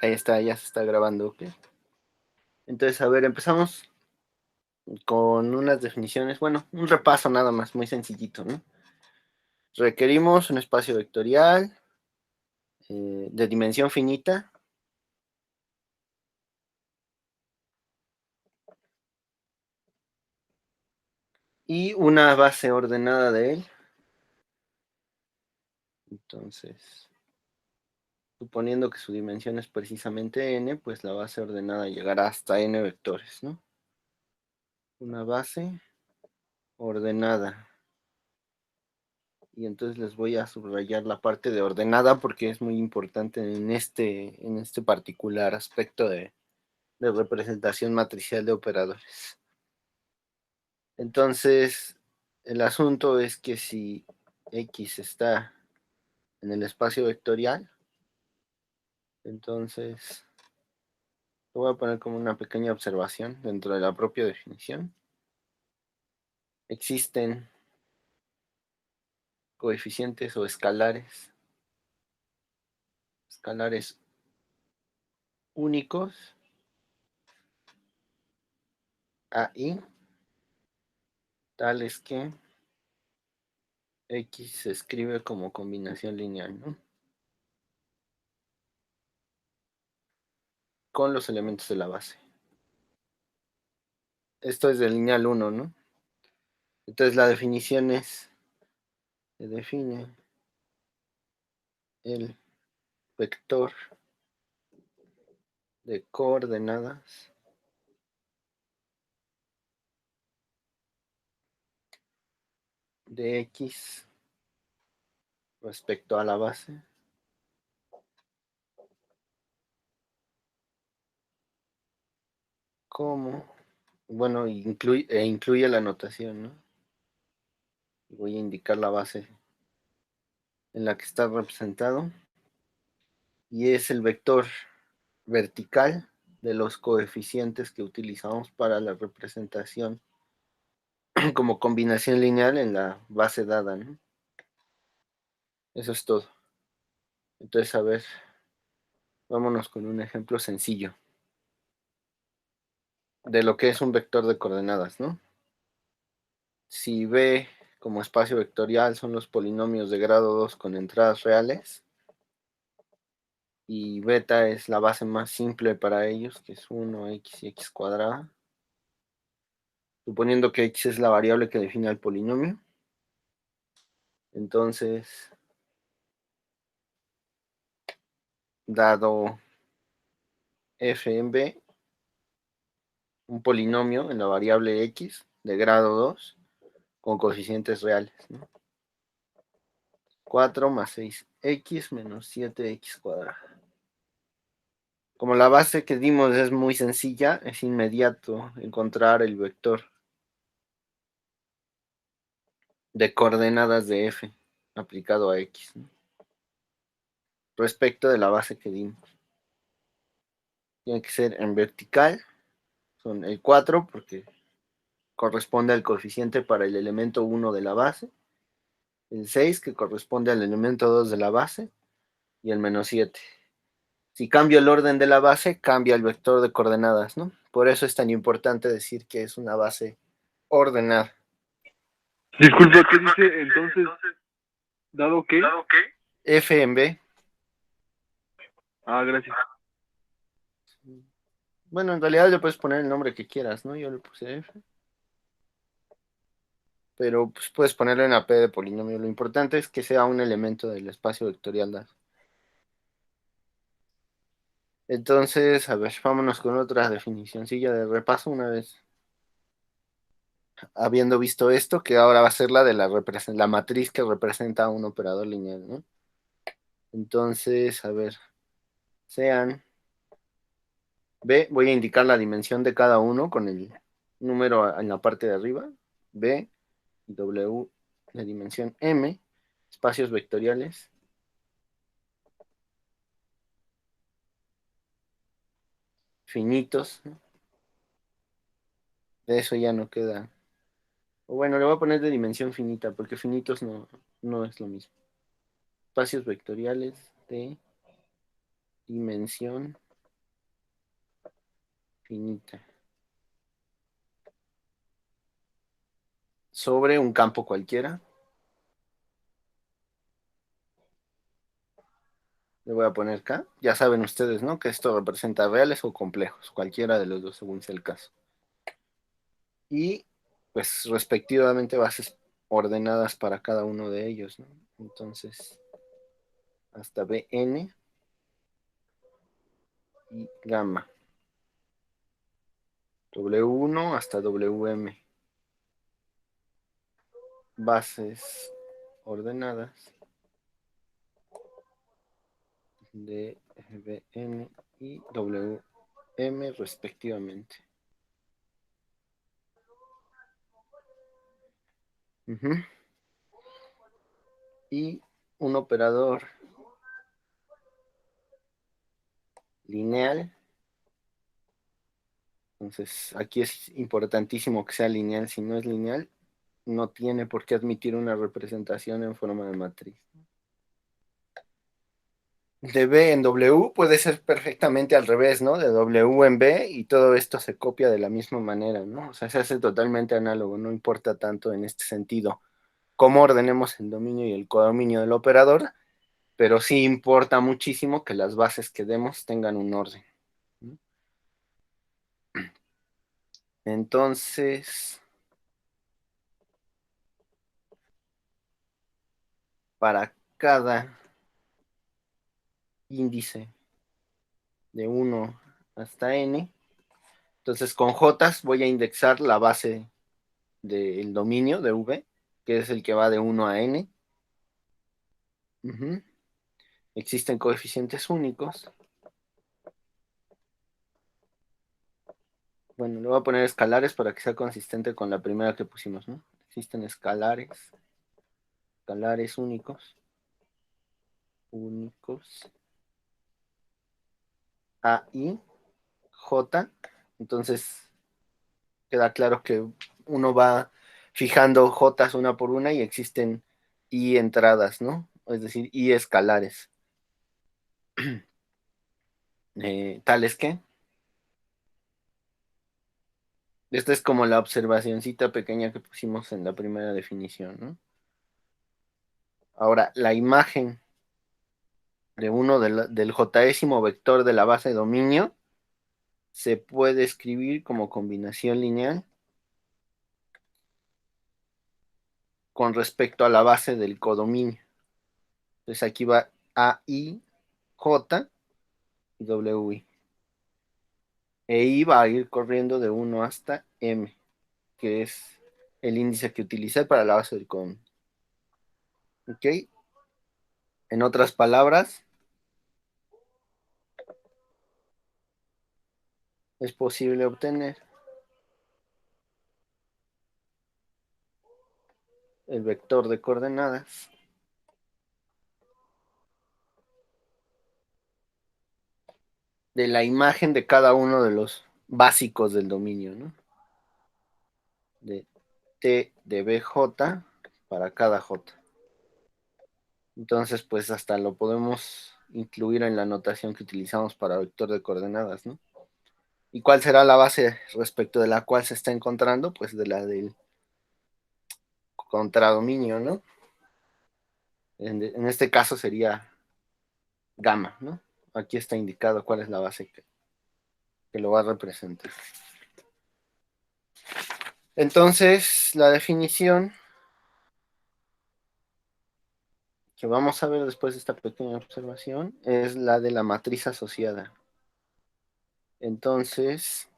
Ahí está, ya se está grabando, ¿ok? Entonces, a ver, empezamos con unas definiciones, bueno, un repaso nada más, muy sencillito, ¿no? Requerimos un espacio vectorial de dimensión finita y una base ordenada de él. Entonces, suponiendo que su dimensión es precisamente n, pues la base ordenada llegará hasta n vectores, ¿no? Una base ordenada. Y entonces les voy a subrayar la parte de ordenada porque es muy importante en este particular aspecto de representación matricial de operadores. Entonces, el asunto es que si X está en el espacio vectorial, entonces lo voy a poner como una pequeña observación dentro de la propia definición. Existen coeficientes o escalares únicos AI, tales que X se escribe como combinación lineal, ¿no? Con los elementos de la base. Esto es de lineal 1, ¿no? Entonces la definición es, se define el vector de coordenadas de X respecto a la base como, bueno, incluye la notación, ¿no? Voy a indicar la base en la que está representado y es el vector vertical de los coeficientes que utilizamos para la representación como combinación lineal en la base dada, ¿no? Eso es todo. Entonces, a ver, vámonos con un ejemplo sencillo de lo que es un vector de coordenadas, ¿no? Si B como espacio vectorial son los polinomios de grado 2 con entradas reales y beta es la base más simple para ellos, que es 1x y x cuadrada, suponiendo que x es la variable que define el polinomio, entonces, dado f en B, un polinomio en la variable x de grado 2 con coeficientes reales, ¿no? 4 más 6x menos 7x cuadrada. Como la base que dimos es muy sencilla, es inmediato encontrar el vector de coordenadas de f aplicado a x, ¿no? Respecto de la base que dimos. Tiene que ser en vertical, son el 4 porque corresponde al coeficiente para el elemento 1 de la base, el 6 que corresponde al elemento 2 de la base y el menos 7. Si cambio el orden de la base, cambia el vector de coordenadas, ¿no? Por eso es tan importante decir que es una base ordenada. Disculpa, ¿qué dice entonces? ¿Dado qué? F en B. Ah, gracias. Bueno, en realidad le puedes poner el nombre que quieras, ¿no? Yo le puse F. Pero pues, puedes ponerle una P de polinomio. Lo importante es que sea un elemento del espacio vectorial dado. Entonces, a ver, vámonos con otra definicióncilla de repaso una vez habiendo visto esto, que ahora va a ser la de la matriz que representa a un operador lineal, ¿no? Entonces, a ver, sean B, voy a indicar la dimensión de cada uno con el número en la parte de arriba, B y W de dimensión M, espacios vectoriales finitos, ¿no? De eso ya no queda. O bueno, le voy a poner de dimensión finita, porque finitos no es lo mismo. Espacios vectoriales de dimensión finita sobre un campo cualquiera. Le voy a poner K. Ya saben ustedes, ¿no? Que esto representa reales o complejos, cualquiera de los dos según sea el caso. Y pues respectivamente bases ordenadas para cada uno de ellos, ¿no? Entonces, hasta Bn y gamma. W1 hasta Wm. Bases ordenadas de Bn y Wm respectivamente. Y un operador lineal. Entonces, aquí es importantísimo que sea lineal. Si no es lineal, no tiene por qué admitir una representación en forma de matriz. De B en W puede ser perfectamente al revés, ¿no? De W en B y todo esto se copia de la misma manera, ¿no? O sea, se hace totalmente análogo, no importa tanto en este sentido cómo ordenemos el dominio y el codominio del operador, pero sí importa muchísimo que las bases que demos tengan un orden, ¿no? Entonces, para cada índice de 1 hasta n, entonces con J voy a indexar la base del dominio de V, que es el que va de 1 a n. Existen coeficientes únicos. Bueno, le voy a poner escalares para que sea consistente con la primera que pusimos, ¿no? Existen escalares únicos. A, I, J. Entonces, queda claro que uno va fijando J una por una y existen I entradas, ¿no? Es decir, I escalares. Tales que. Esta es como la observacioncita pequeña que pusimos en la primera definición, ¿no? Ahora, la imagen de uno del jésimo vector de la base de dominio se puede escribir como combinación lineal con respecto a la base del codominio. Entonces aquí va A, I, J y W, I. E I va a ir corriendo de 1 hasta M, que es el índice que utilicé para la base del codominio. ¿Ok? En otras palabras, es posible obtener el vector de coordenadas de la imagen de cada uno de los básicos del dominio, ¿no? De T de BJ para cada J. Entonces, pues hasta lo podemos incluir en la notación que utilizamos para vector de coordenadas, ¿no? ¿Y cuál será la base respecto de la cual se está encontrando? Pues de la del contradominio, ¿no? En este caso sería gamma, ¿no? Aquí está indicado cuál es la base que lo va a representar. Entonces, la definición que vamos a ver después de esta pequeña observación es la de la matriz asociada. Entonces,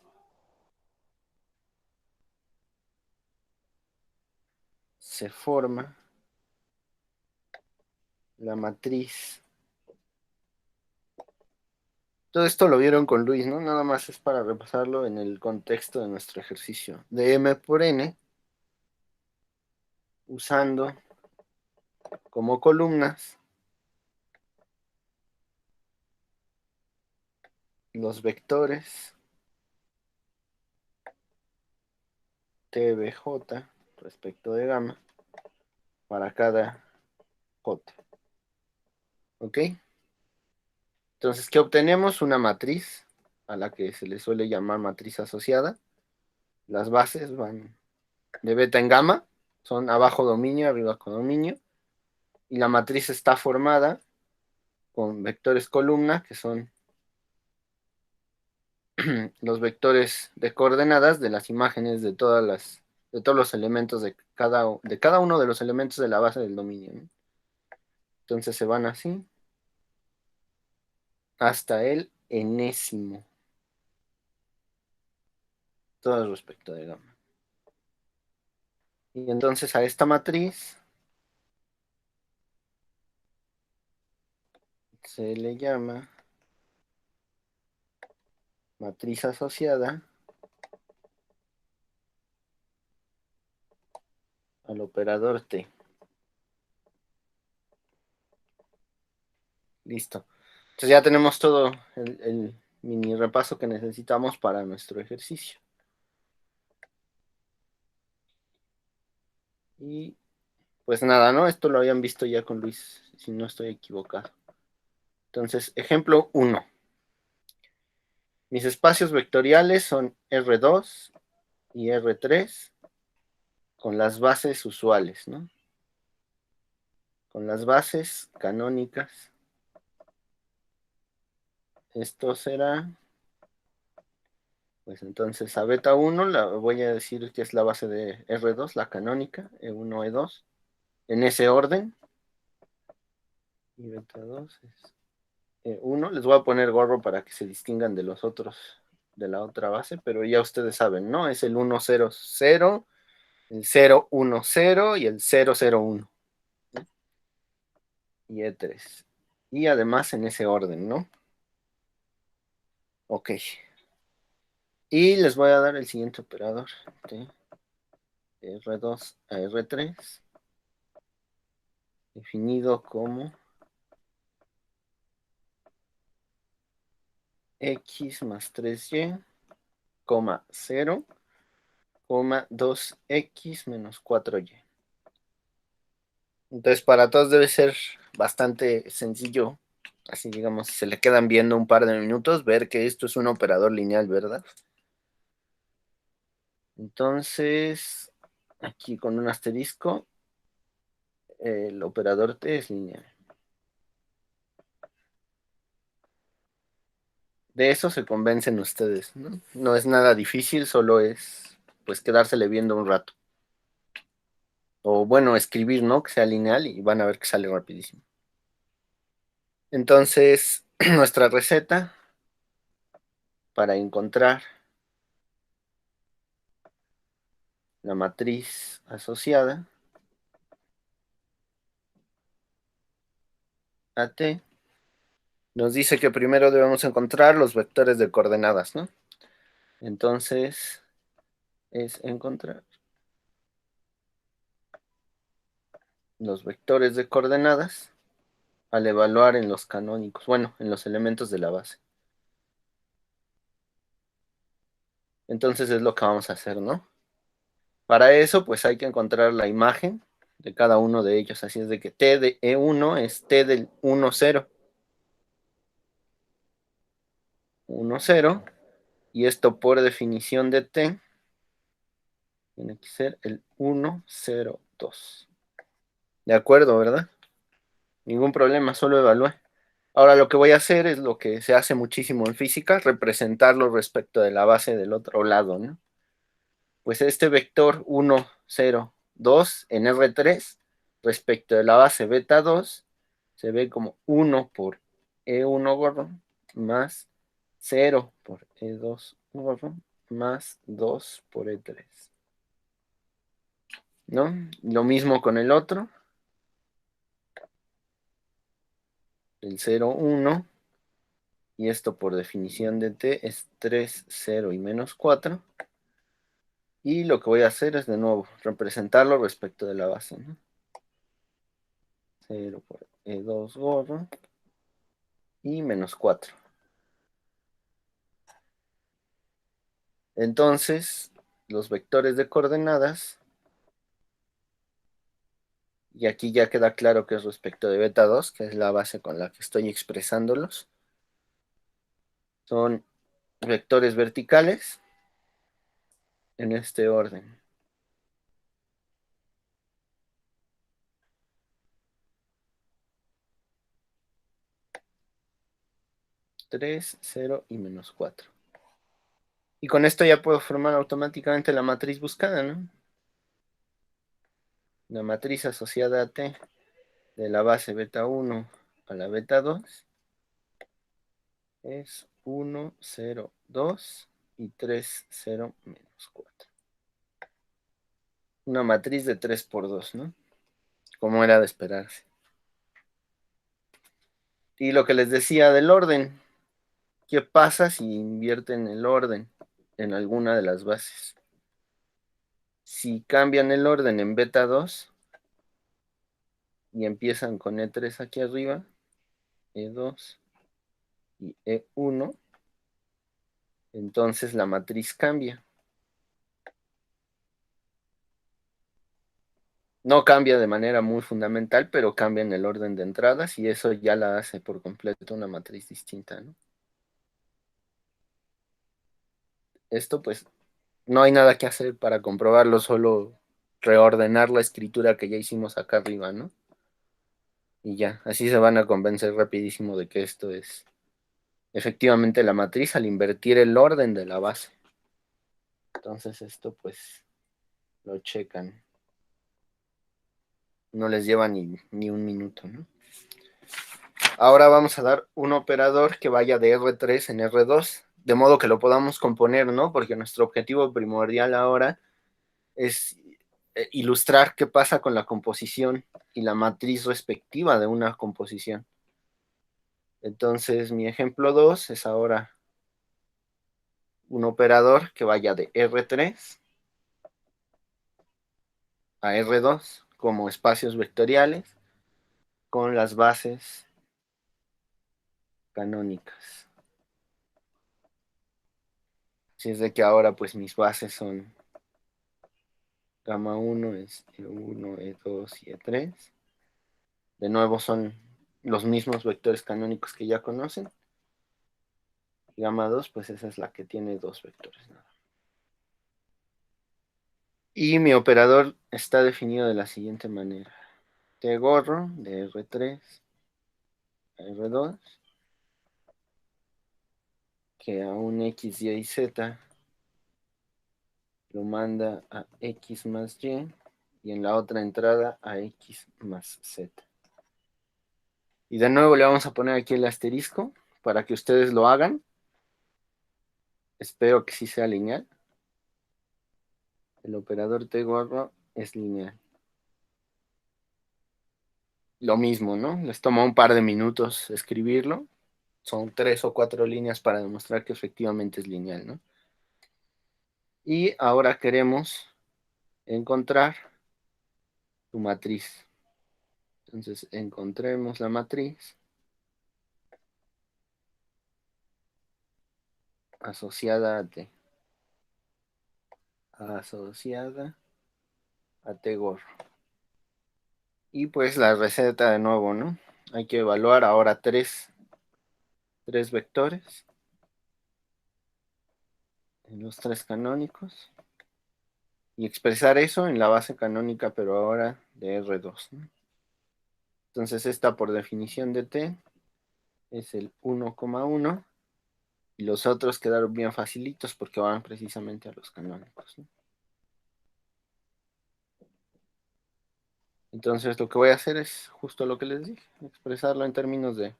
se forma la matriz. Todo esto lo vieron con Luis, ¿no? Nada más es para repasarlo en el contexto de nuestro ejercicio. De M por N, usando como columnas los vectores TBJ respecto de gamma para cada J. ¿Ok? Entonces, ¿qué obtenemos? Una matriz a la que se le suele llamar matriz asociada. Las bases van de beta en gamma, son abajo dominio, arriba codominio, y la matriz está formada con vectores columna, que son los vectores de coordenadas de las imágenes de todos los elementos de cada uno de los elementos de la base del dominio, ¿no? Entonces se van así hasta el enésimo, todo respecto de gamma. Y entonces a esta matriz se le llama matriz asociada al operador T. Listo. Entonces ya tenemos todo el mini repaso que necesitamos para nuestro ejercicio. Y pues nada, ¿no? Esto lo habían visto ya con Luis, si no estoy equivocado. Entonces, ejemplo 1. Mis espacios vectoriales son R2 y R3 con las bases usuales, ¿no? Con las bases canónicas. Esto será, pues entonces a beta 1 la voy a decir que es la base de R2, la canónica, E1, E2, en ese orden. Y beta 2 es E1. Les voy a poner gorro para que se distingan de los otros, de la otra base, pero ya ustedes saben, ¿no? Es el 1, 0, 0, el 0, 1, 0 y el 0, 0, 1. ¿No? Y E3. Y además en ese orden, ¿no? Ok. Y les voy a dar el siguiente operador, de R2 a R3, definido como X más 3Y, 0, 2X menos 4Y. Entonces, para todos debe ser bastante sencillo, así digamos, si se le quedan viendo un par de minutos, ver que esto es un operador lineal, ¿verdad? Entonces, aquí con un asterisco, el operador T es lineal. De eso se convencen ustedes, ¿no? No es nada difícil, solo es, pues, quedársele viendo un rato. O bueno, escribir, ¿no? Que sea lineal y van a ver que sale rapidísimo. Entonces, nuestra receta para encontrar la matriz asociada a T nos dice que primero debemos encontrar los vectores de coordenadas, ¿no? Entonces, es encontrar los vectores de coordenadas al evaluar en los canónicos, bueno, en los elementos de la base. Entonces es lo que vamos a hacer, ¿no? Para eso, pues hay que encontrar la imagen de cada uno de ellos. Así es de que T de E1 es T del 1, 0. 1, 0. Y esto por definición de T tiene que ser el 1, 0, 2. De acuerdo, ¿verdad? Ningún problema, solo evalué. Ahora lo que voy a hacer es lo que se hace muchísimo en física, representarlo respecto de la base del otro lado, ¿no? Pues este vector 1, 0, 2 en R3 respecto de la base beta 2 se ve como 1 por E1 gordo más 0 por E2 gordo más 2 por E3. ¿No? Lo mismo con el otro. El 0, 1. Y esto por definición de T es 3, 0 y menos 4. Y lo que voy a hacer es de nuevo representarlo respecto de la base, ¿no? 0 por E2 gordo y menos 4. Entonces, los vectores de coordenadas, y aquí ya queda claro que es respecto de beta 2, que es la base con la que estoy expresándolos, son vectores verticales en este orden. 3, 0 y menos 4. Y con esto ya puedo formar automáticamente la matriz buscada, ¿no? La matriz asociada a T de la base beta 1 a la beta 2 es 1, 0, 2 y 3, 0, menos 4. Una matriz de 3 por 2, ¿no? Como era de esperarse. Y lo que les decía del orden, ¿qué pasa si invierten el orden en alguna de las bases? Si cambian el orden en beta 2 y empiezan con E3 aquí arriba, E2 y E1, entonces la matriz cambia. No cambia de manera muy fundamental, pero cambia en el orden de entradas y eso ya la hace por completo una matriz distinta, ¿no? Esto pues no hay nada que hacer para comprobarlo, solo reordenar la escritura que ya hicimos acá arriba, ¿no? Y ya, así se van a convencer rapidísimo de que esto es efectivamente la matriz al invertir el orden de la base. Entonces esto pues lo checan. No les lleva ni un minuto, ¿no? Ahora vamos a dar un operador que vaya de R3 en R2, de modo que lo podamos componer, ¿no? Porque nuestro objetivo primordial ahora es ilustrar qué pasa con la composición y la matriz respectiva de una composición. Entonces, mi ejemplo 2 es ahora un operador que vaya de R3 a R2 como espacios vectoriales con las bases canónicas. Si es de que ahora pues mis bases son gamma 1 es E1, E2 y E3. De nuevo son los mismos vectores canónicos que ya conocen. Y gamma 2 pues esa es la que tiene dos vectores nada. Y mi operador está definido de la siguiente manera. T gorro de R3 a R2 que a un X, Y y Z lo manda a X más Y y en la otra entrada a X más Z. Y de nuevo le vamos a poner aquí el asterisco para que ustedes lo hagan. Espero que sí sea lineal. El operador T gorro es lineal. Lo mismo, ¿no? Les toma un par de minutos escribirlo. Son 3 o 4 líneas para demostrar que efectivamente es lineal, ¿no? Y ahora queremos encontrar tu matriz. Entonces, encontremos la matriz asociada a T. Asociada a T gorro. Y pues la receta de nuevo, ¿no? Hay que evaluar ahora tres vectores en los tres canónicos y expresar eso en la base canónica, pero ahora de R2, ¿no? Entonces esta por definición de T es el 1,1 y los otros quedaron bien facilitos porque van precisamente a los canónicos, ¿no? Entonces lo que voy a hacer es justo lo que les dije, expresarlo en términos de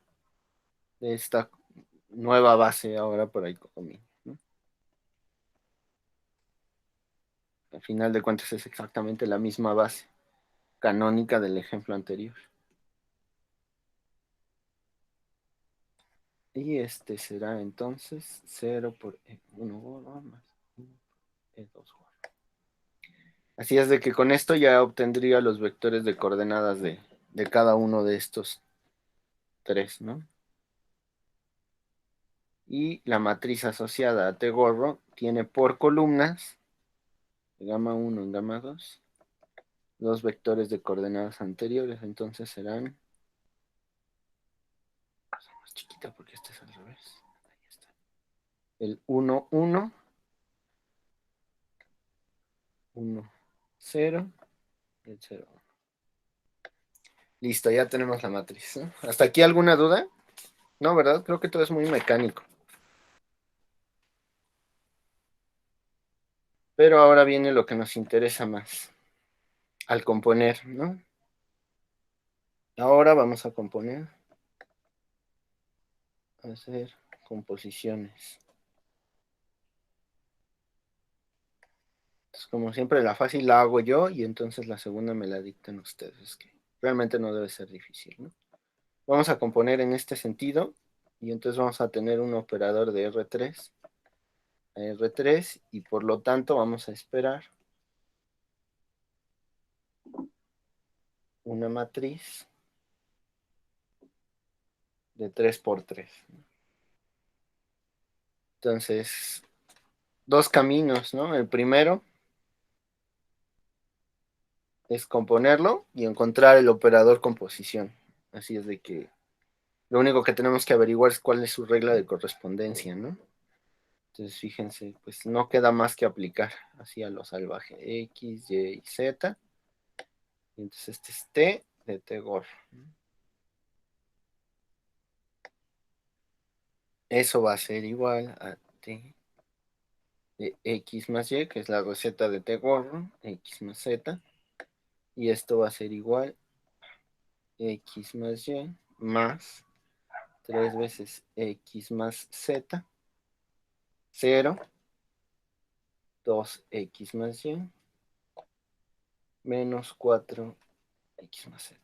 esta nueva base ahora por ahí conmigo, ¿no? Al final de cuentas es exactamente la misma base canónica del ejemplo anterior. Y este será entonces 0 por E1 gorro más 1 por E2 gorro. Así es de que con esto ya obtendría los vectores de coordenadas de cada uno de estos tres, ¿no? Y la matriz asociada a T gorro tiene por columnas, gamma 1 en gamma 2, los vectores de coordenadas anteriores, entonces serán, más chiquita porque este es al revés, ahí está, el 1, 1, 1, 0, y el 0. Listo, ya tenemos la matriz, ¿no? ¿Hasta aquí alguna duda? No, ¿verdad? Creo que todo es muy mecánico. Pero ahora viene lo que nos interesa más, al componer, ¿no? Ahora vamos a componer, hacer composiciones. Entonces, como siempre, la fácil la hago yo y entonces la segunda me la dictan ustedes, que realmente no debe ser difícil, ¿no? Vamos a componer en este sentido y entonces vamos a tener un operador de R3 a R3 y por lo tanto vamos a esperar una matriz de 3 por 3. Entonces, dos caminos, ¿no? El primero es componerlo y encontrar el operador composición. Así es de que lo único que tenemos que averiguar es cuál es su regla de correspondencia, ¿no? Entonces, fíjense, pues no queda más que aplicar así a lo salvaje. X, Y y Z. Y entonces este es T de Tegor. Eso va a ser igual a T de X más Y, que es la receta de Tegor, X más Z. Y esto va a ser igual a X más Y más 3 veces X más Z, 0, 2X más Y, menos 4X más Z.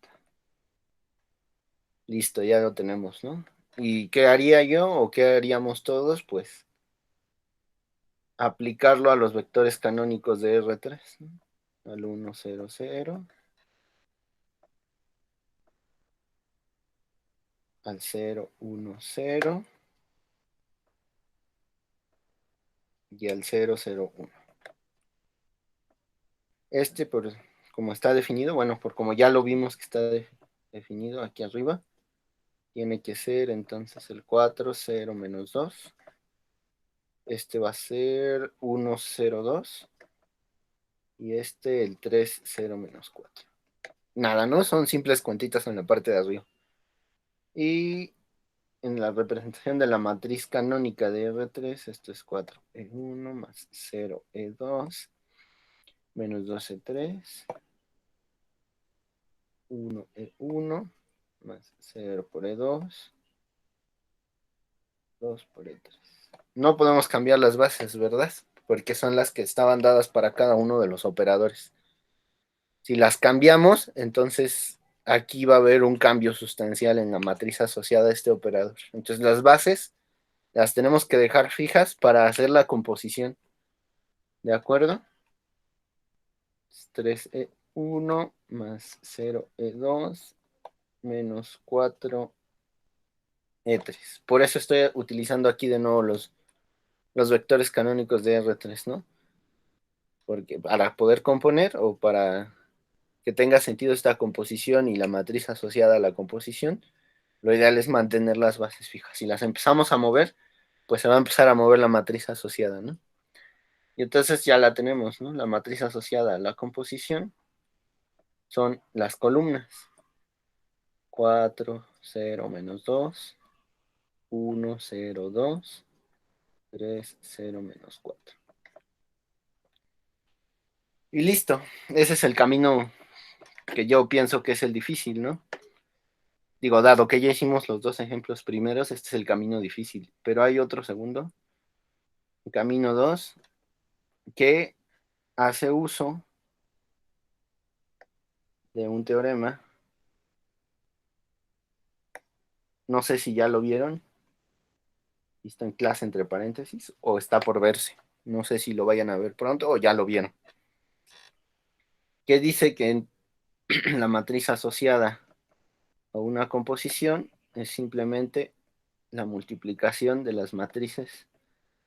Listo, ya lo tenemos, ¿no? ¿Y qué haría yo o qué haríamos todos? Pues aplicarlo a los vectores canónicos de R3, ¿no? Al 1, 0, 0, al 0, 1, 0 y al 0, 0, 1. Este, por como está definido, bueno, por como ya lo vimos que está definido aquí arriba, tiene que ser entonces el 4, 0, menos 2. Este va a ser 1, 0, 2. Y este el 3, 0, menos 4. Nada, ¿no? Son simples cuentitas en la parte de arriba. Y en la representación de la matriz canónica de R3, esto es 4E1 más 0E2 menos 2E3, 1E1 más 0 por E2, 2 por E3. No podemos cambiar las bases, ¿verdad? Porque son las que estaban dadas para cada uno de los operadores. Si las cambiamos, entonces aquí va a haber un cambio sustancial en la matriz asociada a este operador. Entonces las bases las tenemos que dejar fijas para hacer la composición. ¿De acuerdo? 3E1 más 0E2 menos 4E3. Por eso estoy utilizando aquí de nuevo los vectores canónicos de R3, ¿no? Porque para poder componer o para que tenga sentido esta composición y la matriz asociada a la composición, lo ideal es mantener las bases fijas. Si las empezamos a mover, pues se va a empezar a mover la matriz asociada, ¿no? Y entonces ya la tenemos, ¿no? La matriz asociada a la composición son las columnas. 4, 0, menos 2, 1, 0, 2, 3, 0, menos 4. Y listo. Ese es el camino que yo pienso que es el difícil, ¿no? Digo, dado que ya hicimos los dos ejemplos primeros, este es el camino difícil. Pero hay otro segundo, camino 2, que hace uso de un teorema. No sé si ya lo vieron. Está en clase entre paréntesis o está por verse. No sé si lo vayan a ver pronto o ya lo vieron. Que dice que en la matriz asociada a una composición es simplemente la multiplicación de las matrices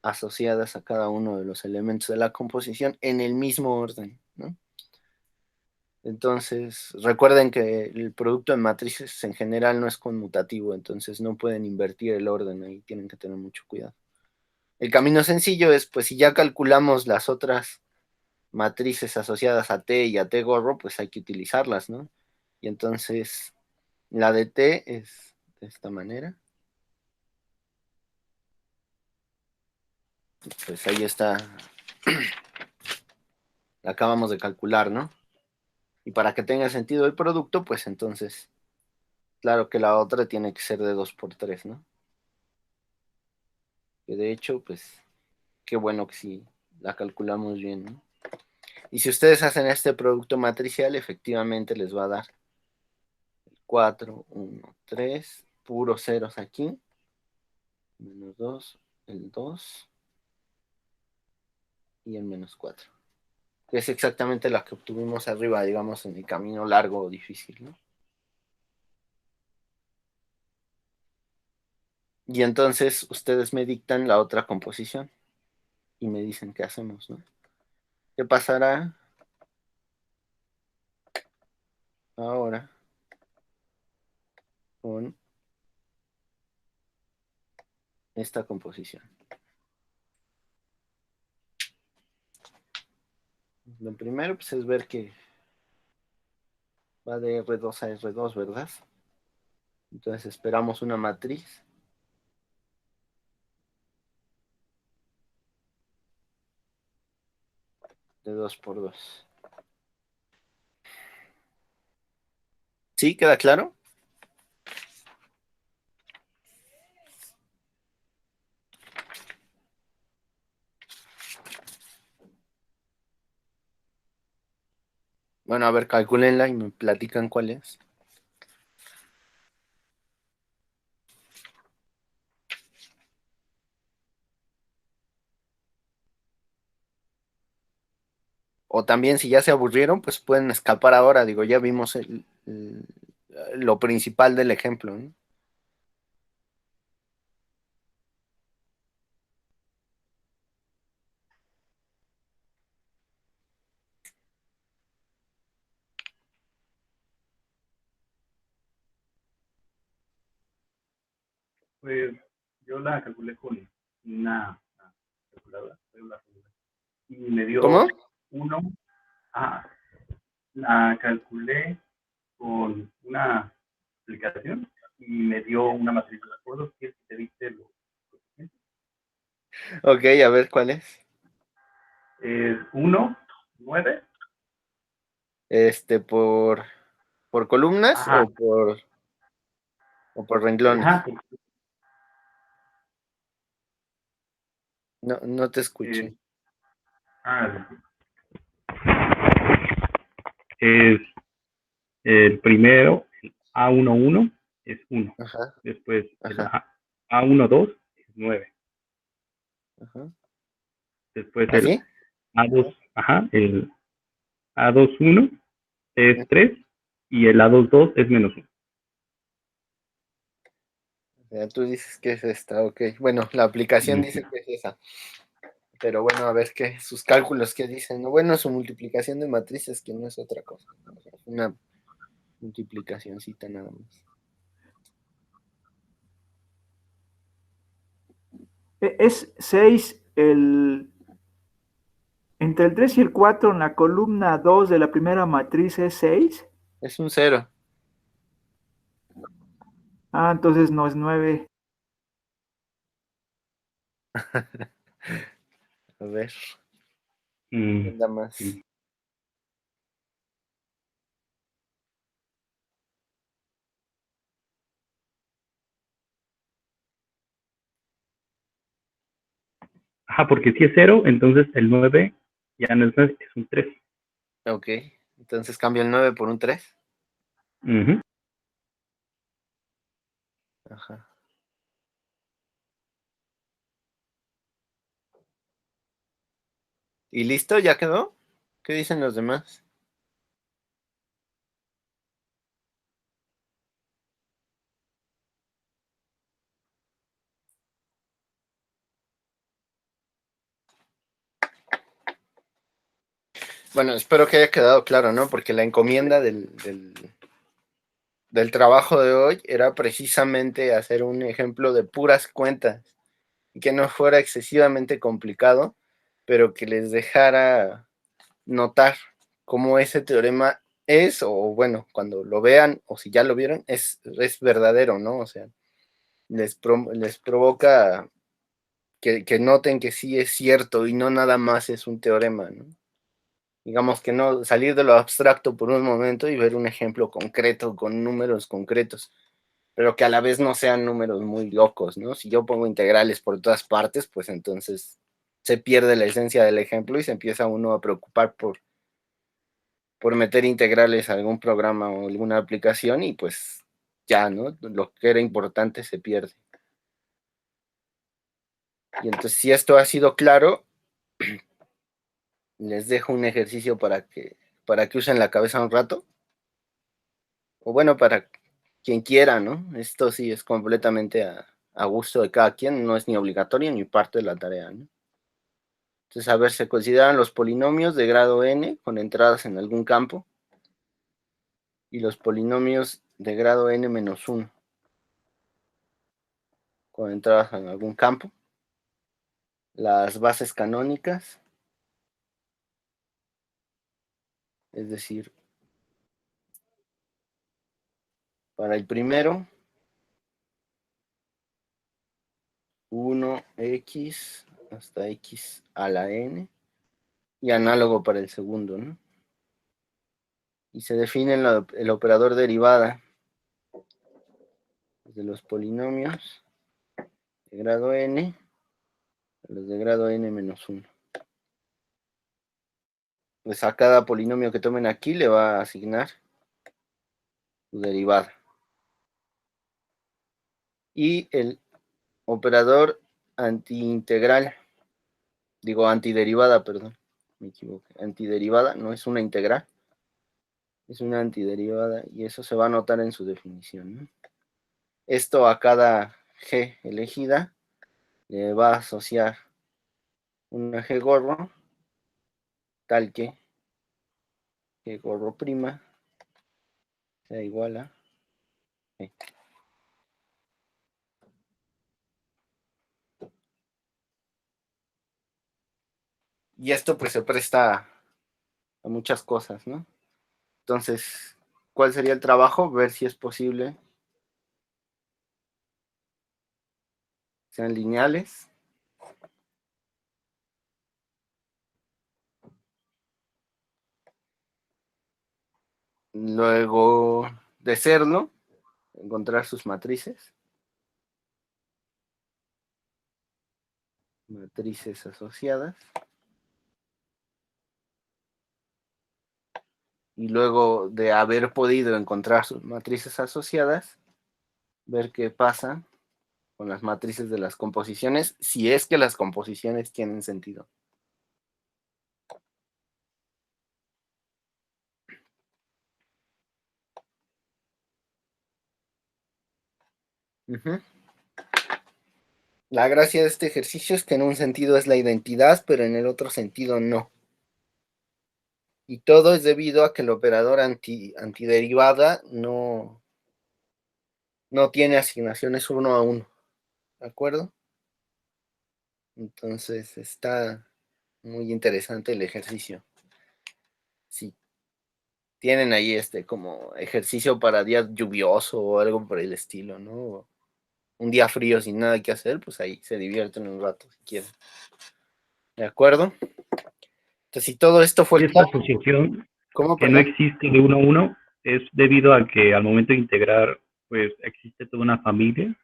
asociadas a cada uno de los elementos de la composición en el mismo orden, ¿no? Entonces, recuerden que el producto en matrices en general no es conmutativo, entonces no pueden invertir el orden, ahí tienen que tener mucho cuidado. El camino sencillo es, pues si ya calculamos las otras matrices asociadas a T y a T gorro, pues hay que utilizarlas, ¿no? Y entonces la de T es de esta manera. Pues ahí está, la acabamos de calcular, ¿no? Y para que tenga sentido el producto, pues entonces, claro que la otra tiene que ser de 2 por 3, ¿no? Que de hecho, pues, qué bueno que sí la calculamos bien, ¿no? Y si ustedes hacen este producto matricial, efectivamente les va a dar 4, 1, 3, puros ceros aquí, menos 2, el 2 y el menos 4, que es exactamente la que obtuvimos arriba, digamos, en el camino largo o difícil, ¿no? Y entonces ustedes me dictan la otra composición y me dicen qué hacemos, ¿no? ¿Qué pasará ahora con esta composición? Lo primero, pues, es ver que va de R2 a R2, ¿verdad? Entonces esperamos una matriz de 2 por 2. ¿Sí? ¿Queda claro? Bueno, a ver, calcúlenla y me platican cuál es. O también, si ya se aburrieron, pues pueden escapar ahora. Digo, ya vimos lo principal del ejemplo, ¿no? Pues yo la calculé con una calculadora, y me dio ¿Cómo? uno. Ah, la calculé con una aplicación y me dio una matriz. ¿De acuerdo? Si te diste lo Ok, a ver cuál es. es 1, 9. ¿Por columnas Ajá, o por renglones? ajá, No, no te eh, escuché. ah, es el primero, el A11 es 1. Ajá, Después el ajá, A12 es 9. ajá. Después el ¿Así? A2, ajá, el A21 es 3 y el A22 es menos 1. Ya tú dices que es esta, ok. Bueno, la aplicación dice que es esa. Pero bueno, a ver qué, sus cálculos qué dicen. ¿No? Bueno, su multiplicación de matrices, que no es otra cosa. Es una multiplicacióncita nada más. Es 6 entre el 3 y el 4 en la columna 2 de la primera matriz es 6. Es un cero. Ah, entonces no es 9. A ver, Mm, nada más. sí. Ajá, porque si es 0, entonces el 9 ya no es 9, es un 3. Ok, entonces cambio el 9 por un 3. Uh-huh. Ajá. ¿Y listo? ¿Ya quedó? ¿Qué dicen los demás? Bueno, espero que haya quedado claro, ¿no? Porque la encomienda del trabajo de hoy era precisamente hacer un ejemplo de puras cuentas. que no fuera excesivamente complicado, pero que les dejara notar cómo ese teorema es, o bueno, cuando lo vean, o si ya lo vieron, es verdadero, ¿no? O sea, les provoca que noten que sí es cierto y no nada más es un teorema, ¿no? Digamos que no salir de lo abstracto por un momento y ver un ejemplo concreto con números concretos, pero que a la vez no sean números muy locos, ¿no? Si yo pongo integrales por todas partes, pues entonces se pierde la esencia del ejemplo y se empieza uno a preocupar por meter integrales a algún programa o alguna aplicación y pues ya, ¿no? Lo que era importante se pierde. Y entonces, si esto ha sido claro, les dejo un ejercicio para que usen la cabeza un rato. O bueno, para quien quiera, ¿no? Esto sí es completamente a gusto de cada quien, no es ni obligatorio ni parte de la tarea, ¿no? Entonces, a ver, se consideran los polinomios de grado n con entradas en algún campo y los polinomios de grado n menos 1 con entradas en algún campo, las bases canónicas, es decir, para el primero, 1x hasta x a la n, y análogo para el segundo, ¿no? Y se define el operador derivada de los polinomios de grado n a los de grado n menos 1. Pues a cada polinomio que tomen aquí le va a asignar su derivada. Y el operador antiintegral, digo antiderivada, perdón, me equivoqué. Antiderivada no es una integral, es una antiderivada y eso se va a notar en su definición, ¿no? Esto a cada g elegida le va a asociar una g gorro, tal que g gorro prima sea igual a g. Y esto pues se presta a muchas cosas, ¿no? Entonces, ¿cuál sería el trabajo? Ver si es posible sean lineales. Luego, de serlo, encontrar sus matrices. Matrices asociadas. Y luego de haber podido encontrar sus matrices asociadas, ver qué pasa con las matrices de las composiciones, si es que las composiciones tienen sentido. La gracia de este ejercicio es que en un sentido es la identidad, pero en el otro sentido no. Y todo es debido a que el operador antiderivada no tiene asignaciones 1 a 1. ¿De acuerdo? Entonces está muy interesante el ejercicio. Si tienen ahí como ejercicio para día lluvioso o algo por el estilo, ¿no? Un día frío sin nada que hacer, pues ahí se divierten un rato si quieren. ¿De acuerdo? Entonces, si todo esto fue... Esta asociación ¿Cómo, que no perdón? existe de uno a uno es debido a que al momento de integrar, pues existe toda una familia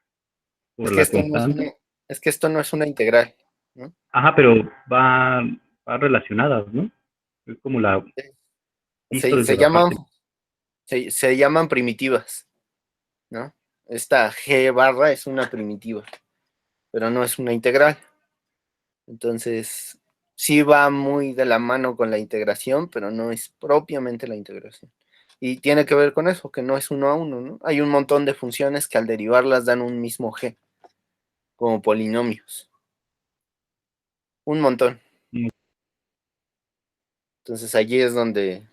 por la constante. Es que esto no es una integral, ¿no? Ajá, pero va relacionadas, ¿no? Es como la visto desde Se la llaman, parte. se llaman primitivas, ¿no? Esta G barra es una primitiva, pero no es una integral. Entonces, sí va muy de la mano con la integración, pero no es propiamente la integración. Y tiene que ver con eso, que no es 1 a 1, ¿no? Hay un montón de funciones que al derivarlas dan un mismo G, como polinomios. Un montón. Entonces allí es donde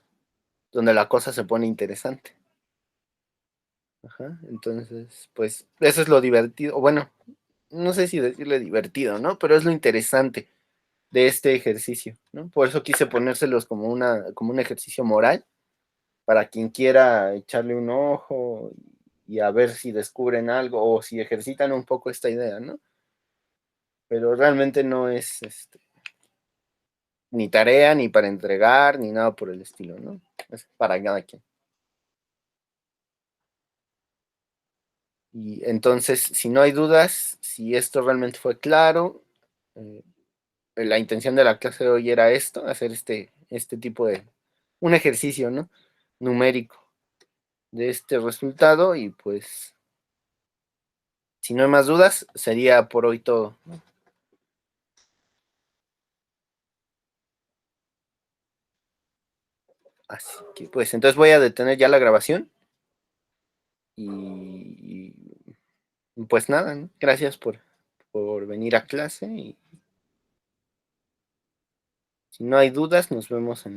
la cosa se pone interesante. Ajá, entonces, pues, eso es lo divertido. Bueno, no sé si decirle divertido, ¿no? Pero es lo interesante de este ejercicio, ¿no? Por eso quise ponérselos como un ejercicio moral, para quien quiera echarle un ojo y a ver si descubren algo o si ejercitan un poco esta idea, ¿no? Pero realmente no es ni tarea, ni para entregar, ni nada por el estilo, ¿no? Es para cada quien. Y entonces, si no hay dudas, si esto realmente fue claro, la intención de la clase de hoy era esto, hacer este tipo de, un ejercicio, ¿no? Numérico de este resultado y pues, si no hay más dudas, sería por hoy todo, ¿no? Así que pues, entonces voy a detener ya la grabación y pues nada, ¿no? Gracias por venir a clase y si no hay dudas, nos vemos en